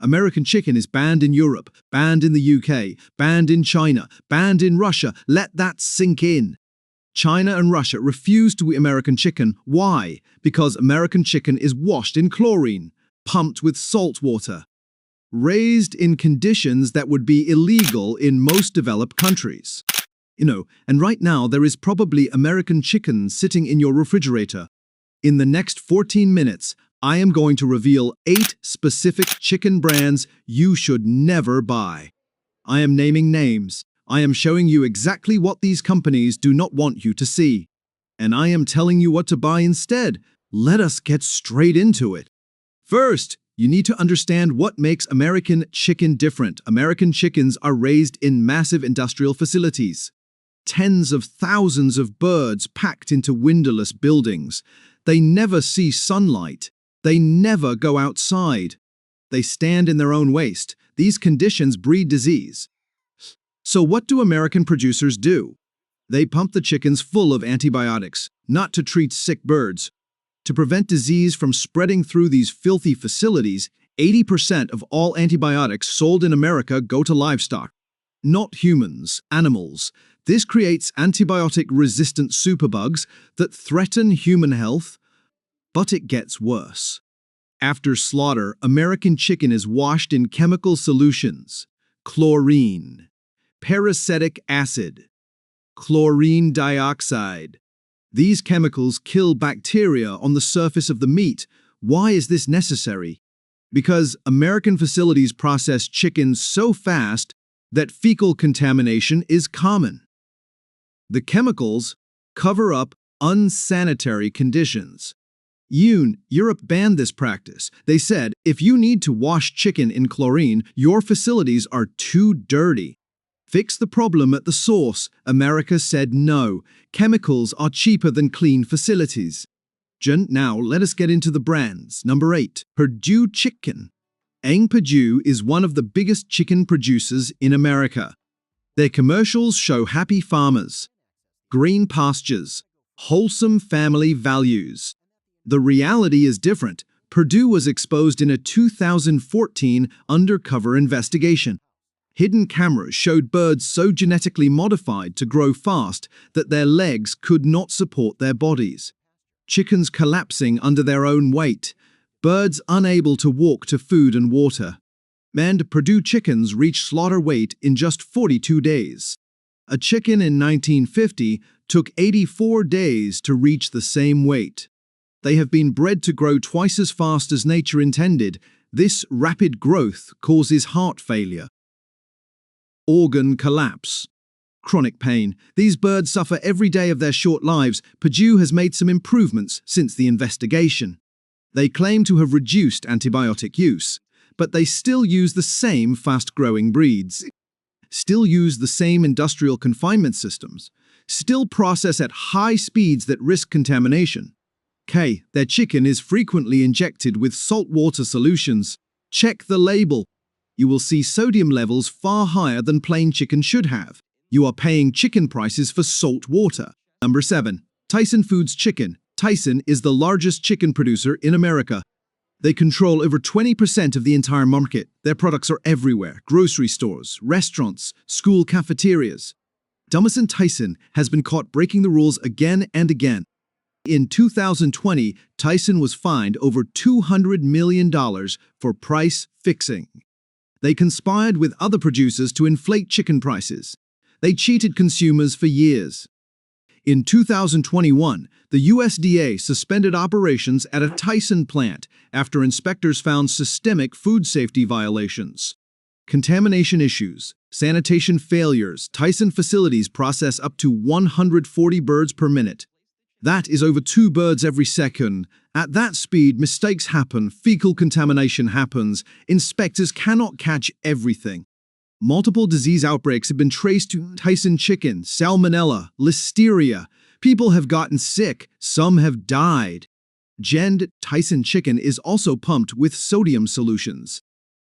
American chicken is banned in Europe, banned in the UK, banned in China, banned in Russia. Let that sink in. China and Russia refuse to eat American chicken. Why? Because American chicken is washed in chlorine, pumped with salt water, raised in conditions that would be illegal in most developed countries. And right now there is probably American chicken sitting in your refrigerator. In the next 14 minutes, I am going to reveal 8 specific chicken brands you should never buy. I am naming names. I am showing you exactly what these companies do not want you to see. And I am telling you what to buy instead. Let us get straight into it. First, you need to understand what makes American chicken different. American chickens are raised in massive industrial facilities. Tens of thousands of birds packed into windowless buildings. They never see sunlight. They never go outside. They stand in their own waste. These conditions breed disease. So what do American producers do? They pump the chickens full of antibiotics, not to treat sick birds. To prevent disease from spreading through these filthy facilities, 80% of all antibiotics sold in America go to livestock, not humans, animals. This creates antibiotic-resistant superbugs that threaten human health. But it gets worse. After slaughter, American chicken is washed in chemical solutions: chlorine, peracetic acid, chlorine dioxide. These chemicals kill bacteria on the surface of the meat. Why is this necessary? Because American facilities process chicken so fast that fecal contamination is common. The chemicals cover up unsanitary conditions. Europe banned this practice. They said, if you need to wash chicken in chlorine, your facilities are too dirty. Fix the problem at the source. America said no. Chemicals are cheaper than clean facilities. Now, let us get into the brands. Number 8. Perdue Chicken. Perdue is one of the biggest chicken producers in America. Their commercials show happy farmers, green pastures, wholesome family values. The reality is different. Perdue was exposed in a 2014 undercover investigation. Hidden cameras showed birds so genetically modified to grow fast that their legs could not support their bodies. Chickens collapsing under their own weight. Birds unable to walk to food and water. And Perdue chickens reached slaughter weight in just 42 days. A chicken in 1950 took 84 days to reach the same weight. They have been bred to grow twice as fast as nature intended. This rapid growth causes heart failure, organ collapse, chronic pain. These birds suffer every day of their short lives. Perdue has made some improvements since the investigation. They claim to have reduced antibiotic use, but they still use the same fast-growing breeds, still use the same industrial confinement systems, still process at high speeds that risk contamination. Their chicken is frequently injected with saltwater solutions. Check the label. You will see sodium levels far higher than plain chicken should have. You are paying chicken prices for salt water. Number 7. Tyson Foods Chicken. Tyson is the largest chicken producer in America. They control over 20% of the entire market. Their products are everywhere: grocery stores, restaurants, school cafeterias. Tyson has been caught breaking the rules again and again. In 2020, Tyson was fined over $200 million for price fixing. They conspired with other producers to inflate chicken prices. They cheated consumers for years. In 2021, the USDA suspended operations at a Tyson plant after inspectors found systemic food safety violations. Contamination issues, sanitation failures. Tyson facilities process up to 140 birds per minute. That is over 2 birds every second. At that speed, mistakes happen, fecal contamination happens. Inspectors cannot catch everything. Multiple disease outbreaks have been traced to Tyson chicken: salmonella, listeria. People have gotten sick, some have died. Tyson chicken is also pumped with sodium solutions.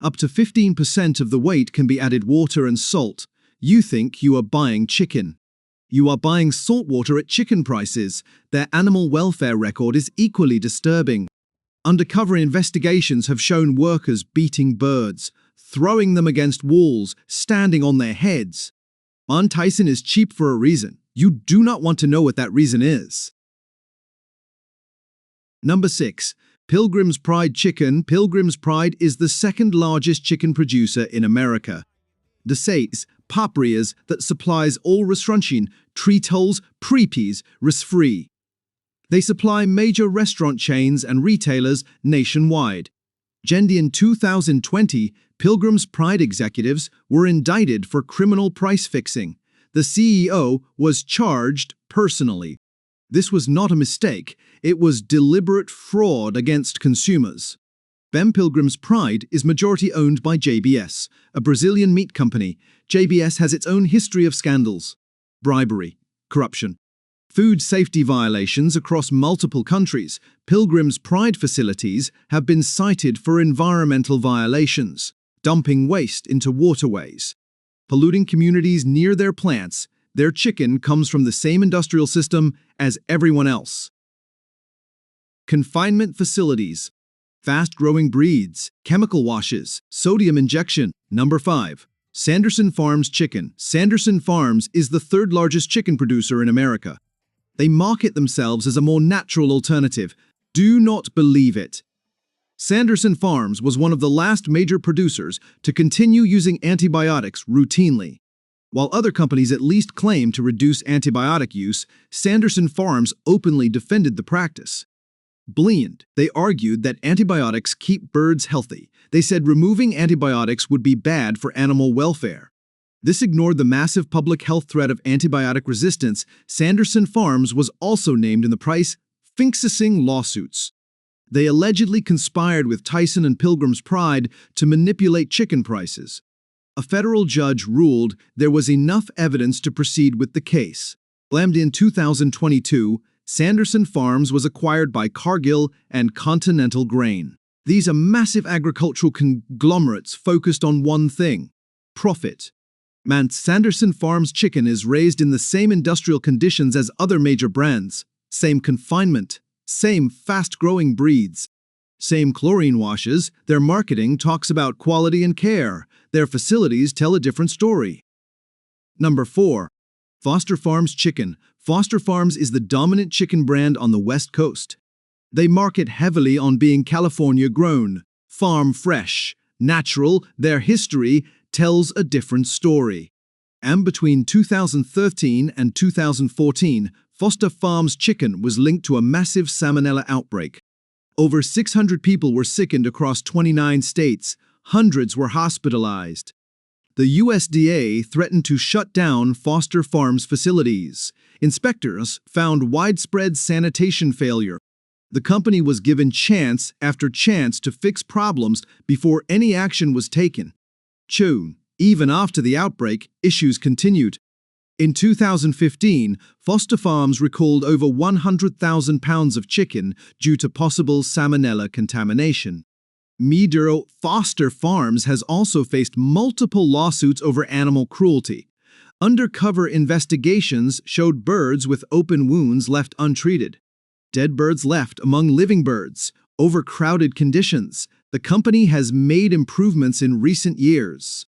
Up to 15% of the weight can be added water and salt. You think you are buying chicken. You are buying salt water at chicken prices. Their animal welfare record is equally disturbing. Undercover investigations have shown workers beating birds, throwing them against walls, standing on their heads. Tyson is cheap for a reason. You do not want to know what that reason is. Number 6. Pilgrim's Pride Chicken. Pilgrim's Pride is the second largest chicken producer in America. The says paprias that supplies all restaurants, treatholes, preepies, risk-free. They supply major restaurant chains and retailers nationwide. In 2020, Pilgrim's Pride executives were indicted for criminal price fixing. The CEO was charged personally. This was not a mistake, it was deliberate fraud against consumers. Pilgrim's Pride is majority owned by JBS, a Brazilian meat company. JBS has its own history of scandals, bribery, corruption, food safety violations across multiple countries. Pilgrim's Pride facilities have been cited for environmental violations, dumping waste into waterways, polluting communities near their plants. Their chicken comes from the same industrial system as everyone else. Confinement facilities, fast-growing breeds, chemical washes, sodium injection. Number 5. Sanderson Farms Chicken. Sanderson Farms is the third largest chicken producer in America. They market themselves as a more natural alternative. Do not believe it. Sanderson Farms was one of the last major producers to continue using antibiotics routinely. While other companies at least claim to reduce antibiotic use, Sanderson Farms openly defended the practice. They argued that antibiotics keep birds healthy. They said removing antibiotics would be bad for animal welfare. This ignored the massive public health threat of antibiotic resistance. Sanderson Farms was also named in the price fixing lawsuits. They allegedly conspired with Tyson and Pilgrim's Pride to manipulate chicken prices. A federal judge ruled there was enough evidence to proceed with the case. In 2022, Sanderson Farms was acquired by Cargill and Continental Grain. These are massive agricultural conglomerates focused on one thing: profit. Sanderson Farms chicken is raised in the same industrial conditions as other major brands, same confinement, same fast-growing breeds, same chlorine washes. Their marketing talks about quality and care. Their facilities tell a different story. Number 4. Foster Farms Chicken. Foster Farms is the dominant chicken brand on the West Coast. They market heavily on being California-grown, farm-fresh, natural. Their history tells a different story. And between 2013 and 2014, Foster Farms chicken was linked to a massive salmonella outbreak. Over 600 people were sickened across 29 states. Hundreds were hospitalized. The USDA threatened to shut down Foster Farms facilities. Inspectors found widespread sanitation failure. The company was given chance after chance to fix problems before any action was taken. Even after the outbreak, issues continued. In 2015, Foster Farms recalled over 100,000 pounds of chicken due to possible salmonella contamination. Foster Farms has also faced multiple lawsuits over animal cruelty. Undercover investigations showed birds with open wounds left untreated, dead birds left among living birds, overcrowded conditions. The company has made improvements in recent years.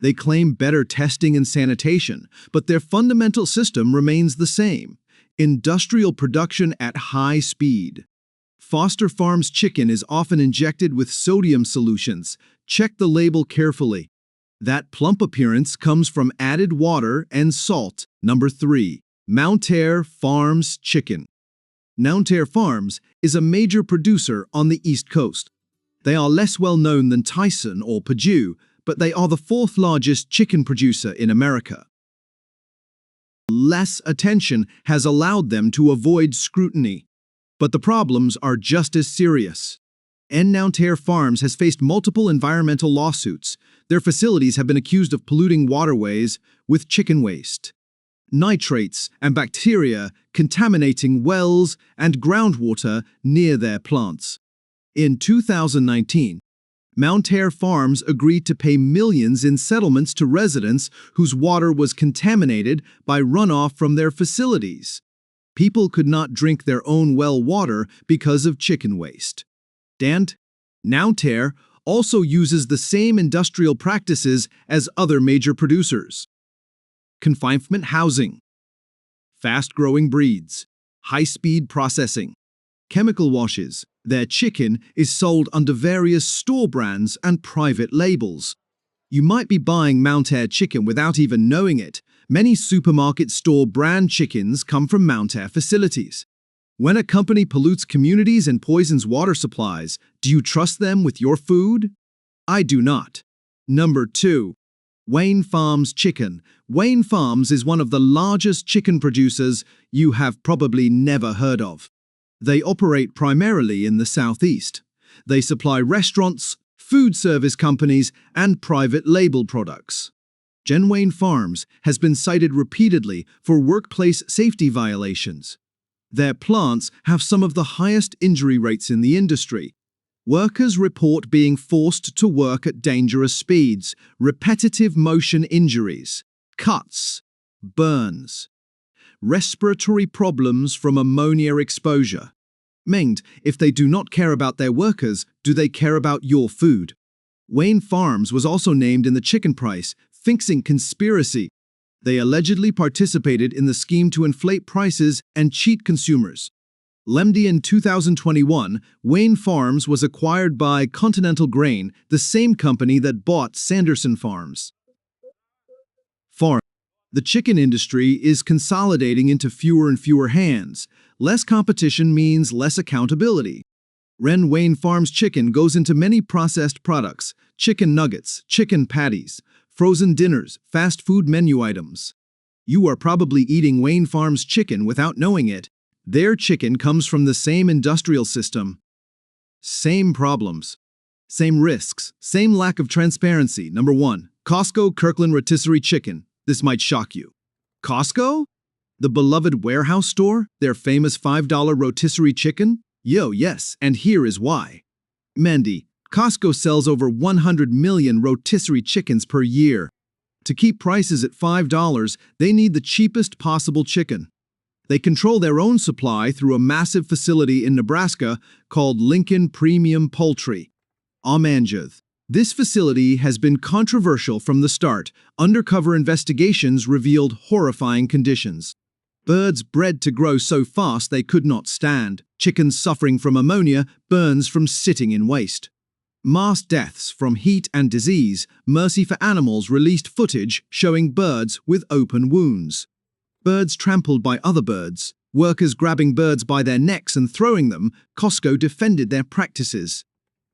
They claim better testing and sanitation, but their fundamental system remains the same: industrial production at high speed. Foster Farms chicken is often injected with sodium solutions. Check the label carefully. That plump appearance comes from added water and salt. Number 3. Mountaire Farms Chicken. Mountaire Farms is a major producer on the East Coast. They are less well known than Tyson or Perdue, but they are the fourth largest chicken producer in America. Less attention has allowed them to avoid scrutiny. But the problems are just as serious. Mountaire Farms has faced multiple environmental lawsuits. Their facilities have been accused of polluting waterways with chicken waste, nitrates and bacteria contaminating wells and groundwater near their plants. In 2019, Mountaire Farms agreed to pay millions in settlements to residents whose water was contaminated by runoff from their facilities. People could not drink their own well water because of chicken waste. And Mountaire also uses the same industrial practices as other major producers. Confinement housing, fast-growing breeds, high-speed processing, chemical washes. Their chicken is sold under various store brands and private labels. You might be buying Mountaire chicken without even knowing it. Many supermarket store brand chickens come from Mountaire facilities. When a company pollutes communities and poisons water supplies, do you trust them with your food? I do not. Number 2. Wayne Farms chicken. Wayne Farms is one of the largest chicken producers you have probably never heard of. They operate primarily in the Southeast. They supply restaurants, food service companies, and private label products. Wayne Farms has been cited repeatedly for workplace safety violations. Their plants have some of the highest injury rates in the industry. Workers report being forced to work at dangerous speeds, repetitive motion injuries, cuts, burns, respiratory problems from ammonia exposure. Menged, if they do not care about their workers, do they care about your food? Wayne Farms was also named in the chicken price fixing conspiracy. They allegedly participated in the scheme to inflate prices and cheat consumers. In 2021, Wayne Farms was acquired by Continental Grain, the same company that bought Sanderson Farms. The chicken industry is consolidating into fewer and fewer hands. Less competition means less accountability. Wayne Farms chicken goes into many processed products: chicken nuggets, chicken patties, frozen dinners, fast food menu items. You are probably eating Wayne Farms chicken without knowing it. Their chicken comes from the same industrial system. Same problems, same risks, same lack of transparency. Number 1. Costco Kirkland Rotisserie chicken. This might shock you. Costco? The beloved warehouse store? Their famous $5 rotisserie chicken? Yes, and here is why. Mandy, Costco sells over 100 million rotisserie chickens per year. To keep prices at $5, they need the cheapest possible chicken. They control their own supply through a massive facility in Nebraska called Lincoln Premium Poultry. This facility has been controversial from the start. Undercover investigations revealed horrifying conditions. Birds bred to grow so fast they could not stand, chickens suffering from ammonia, burns from sitting in waste. Mass deaths from heat and disease. Mercy for Animals released footage showing birds with open wounds. Birds trampled by other birds, workers grabbing birds by their necks and throwing them. Costco defended their practices.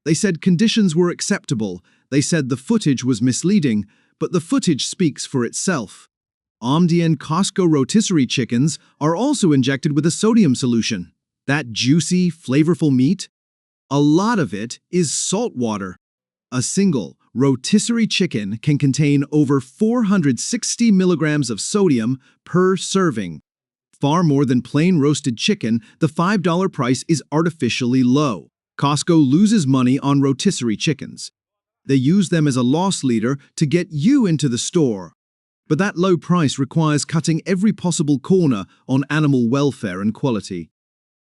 They said conditions were acceptable. They said the footage was misleading, but the footage speaks for itself. Costco rotisserie chickens are also injected with a sodium solution. That juicy, flavorful meat? A lot of it is salt water. A single rotisserie chicken can contain over 460 milligrams of sodium per serving. Far more than plain roasted chicken, the $5 price is artificially low. Costco loses money on rotisserie chickens. They use them as a loss leader to get you into the store. But that low price requires cutting every possible corner on animal welfare and quality.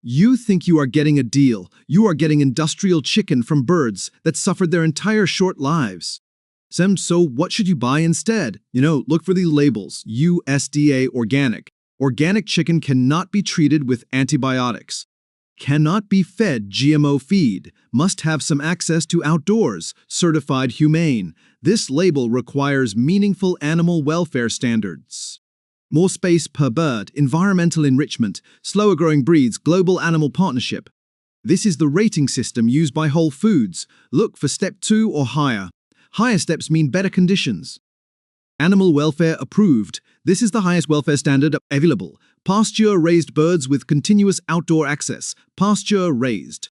You think you are getting a deal. You are getting industrial chicken from birds that suffered their entire short lives. So what should you buy instead? Look for the labels. USDA organic. Organic chicken cannot be treated with antibiotics. Cannot be fed GMO feed. Must have some access to outdoors. Certified humane. This label requires meaningful animal welfare standards. More space per bird, environmental enrichment, slower growing breeds, global animal partnership. This is the rating system used by Whole Foods. Look for step 2 or higher. Higher steps mean better conditions. Animal welfare approved. This is the highest welfare standard available. Pasture-raised birds with continuous outdoor access. Pasture-raised.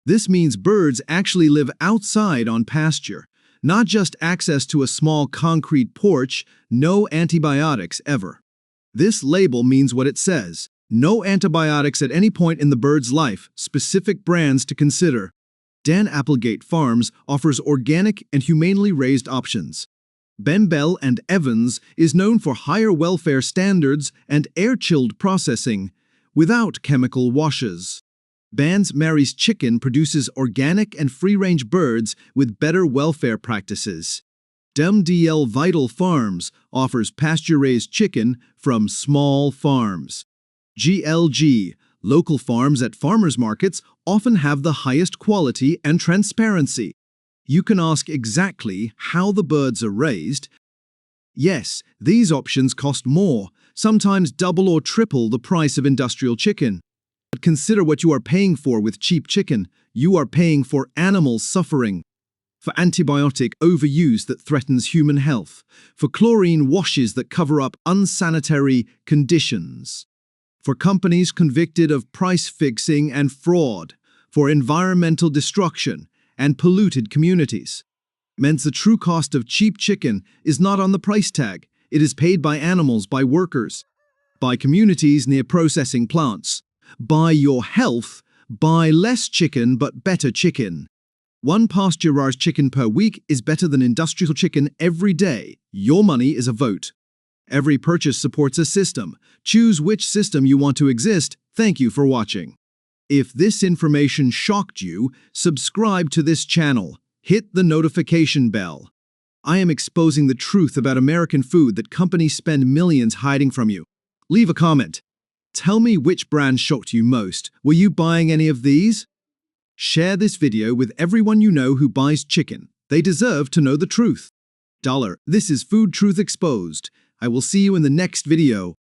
This means birds actually live outside on pasture. Not just access to a small concrete porch, no antibiotics ever. This label means what it says. No antibiotics at any point in the bird's life. Specific brands to consider. Dan Applegate Farms offers organic and humanely raised options. Ben Bell and Evans is known for higher welfare standards and air-chilled processing without chemical washes. Ban's Mary's Chicken produces organic and free-range birds with better welfare practices. DL Vital Farms offers pasture-raised chicken from small farms. GLG, local farms at farmers markets often have the highest quality and transparency. You can ask exactly how the birds are raised. Yes, these options cost more, sometimes double or triple the price of industrial chicken. But consider what you are paying for with cheap chicken. You are paying for animals suffering, for antibiotic overuse that threatens human health, for chlorine washes that cover up unsanitary conditions, for companies convicted of price fixing and fraud, for environmental destruction and polluted communities. Means the true cost of cheap chicken is not on the price tag. It is paid by animals, by workers, by communities near processing plants. Buy your health, buy less chicken but better chicken. One pasture-raised chicken per week is better than industrial chicken every day. Your money is a vote. Every purchase supports a system. Choose which system you want to exist. Thank you for watching. If this information shocked you, subscribe to this channel. Hit the notification bell. I am exposing the truth about American food that companies spend millions hiding from you. Leave a comment. Tell me which brand shocked you most. Were you buying any of these? Share this video with everyone you know who buys chicken. They deserve to know the truth. This is Food Truth Exposed. I will see you in the next video.